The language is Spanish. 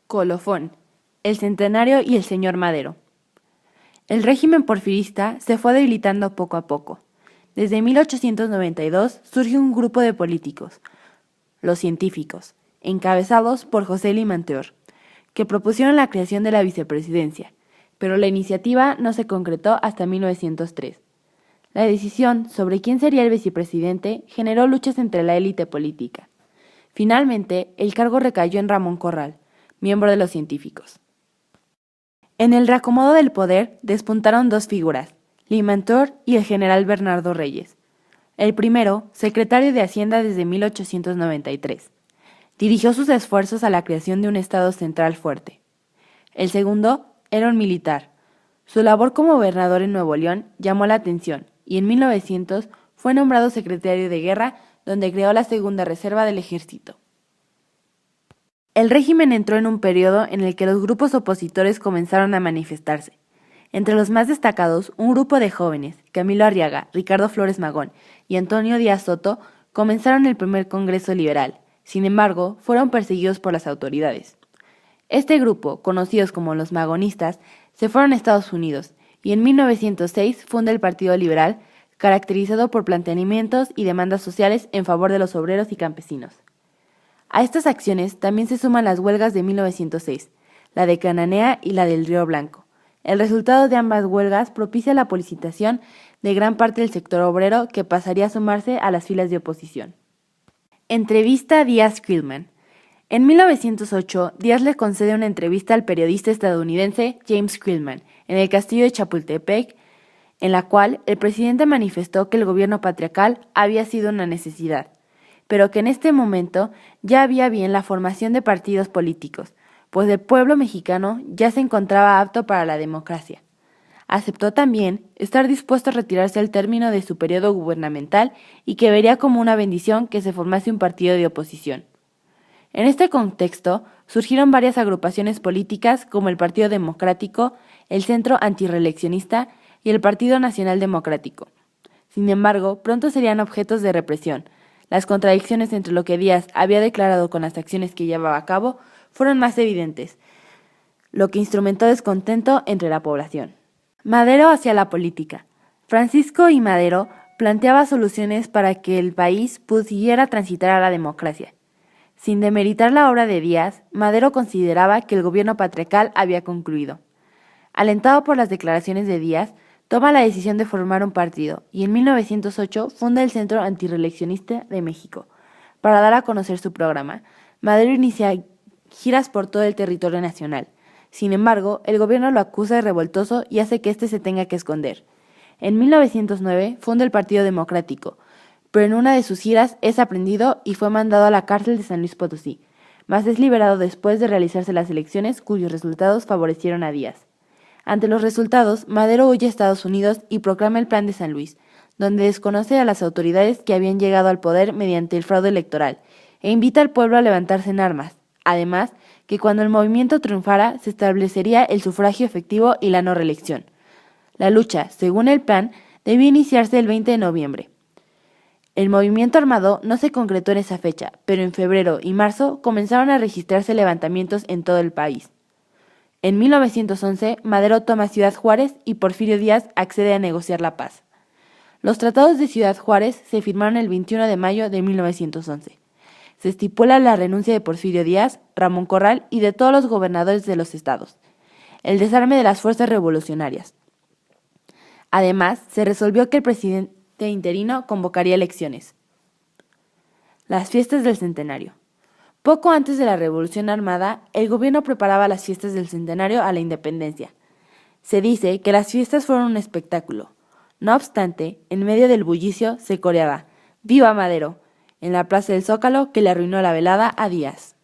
Colofón, el Centenario y el señor Madero. El régimen porfirista se fue debilitando poco a poco. Desde 1892 surge un grupo de políticos, los científicos, encabezados por José Limanteur, que propusieron la creación de la vicepresidencia, pero la iniciativa no se concretó hasta 1903. La decisión sobre quién sería el vicepresidente generó luchas entre la élite política. Finalmente, el cargo recayó en Ramón Corral, miembro de los científicos. En el reacomodo del poder despuntaron dos figuras, Limanteur y el general Bernardo Reyes. El primero, secretario de Hacienda desde 1893. Dirigió sus esfuerzos a la creación de un Estado central fuerte. El segundo era un militar. Su labor como gobernador en Nuevo León llamó la atención y en 1900 fue nombrado secretario de Guerra, donde creó la segunda reserva del ejército. El régimen entró en un periodo en el que los grupos opositores comenzaron a manifestarse. Entre los más destacados, un grupo de jóvenes, Camilo Arriaga, Ricardo Flores Magón y Antonio Díaz Soto, comenzaron el primer Congreso Liberal. Sin embargo, fueron perseguidos por las autoridades. Este grupo, conocidos como los magonistas, se fueron a Estados Unidos y en 1906 funda el Partido Liberal, caracterizado por planteamientos y demandas sociales en favor de los obreros y campesinos. A estas acciones también se suman las huelgas de 1906, la de Cananea y la del Río Blanco. El resultado de ambas huelgas propicia la politización de gran parte del sector obrero que pasaría a sumarse a las filas de oposición. Entrevista a Díaz-Creelman. En 1908, Díaz le concede una entrevista al periodista estadounidense James Creelman en el castillo de Chapultepec, en la cual el presidente manifestó que el gobierno patriarcal había sido una necesidad, pero que en este momento ya había bien la formación de partidos políticos, pues el pueblo mexicano ya se encontraba apto para la democracia. Aceptó también estar dispuesto a retirarse al término de su periodo gubernamental y que vería como una bendición que se formase un partido de oposición. En este contexto surgieron varias agrupaciones políticas como el Partido Democrático, el Centro Antirreeleccionista y el Partido Nacional Democrático. Sin embargo, pronto serían objetos de represión. Las contradicciones entre lo que Díaz había declarado con las acciones que llevaba a cabo fueron más evidentes, lo que instrumentó descontento entre la población. Madero hacia la política. Francisco I. Madero planteaba soluciones para que el país pudiera transitar a la democracia. Sin demeritar la obra de Díaz, Madero consideraba que el gobierno patriarcal había concluido. Alentado por las declaraciones de Díaz, toma la decisión de formar un partido y en 1908 funda el Centro Antirreeleccionista de México. Para dar a conocer su programa, Madero inicia giras por todo el territorio nacional. Sin embargo, el gobierno lo acusa de revoltoso y hace que éste se tenga que esconder. En 1909 funda el Partido Democrático, pero en una de sus giras es aprendido y fue mandado a la cárcel de San Luis Potosí, mas es liberado después de realizarse las elecciones cuyos resultados favorecieron a Díaz. Ante los resultados, Madero huye a Estados Unidos y proclama el Plan de San Luis, donde desconoce a las autoridades que habían llegado al poder mediante el fraude electoral, e invita al pueblo a levantarse en armas. Además, que cuando el movimiento triunfara, se establecería el sufragio efectivo y la no reelección. La lucha, según el plan, debía iniciarse el 20 de noviembre. El movimiento armado no se concretó en esa fecha, pero en febrero y marzo comenzaron a registrarse levantamientos en todo el país. En 1911, Madero toma Ciudad Juárez y Porfirio Díaz accede a negociar la paz. Los tratados de Ciudad Juárez se firmaron el 21 de mayo de 1911. Se estipula la renuncia de Porfirio Díaz, Ramón Corral y de todos los gobernadores de los estados. El desarme de las fuerzas revolucionarias. Además, se resolvió que el presidente interino convocaría elecciones. Las fiestas del centenario. Poco antes de la Revolución Armada, el gobierno preparaba las fiestas del centenario a la independencia. Se dice que las fiestas fueron un espectáculo. No obstante, en medio del bullicio se coreaba «¡Viva Madero!» en la plaza del Zócalo que le arruinó la velada a Díaz.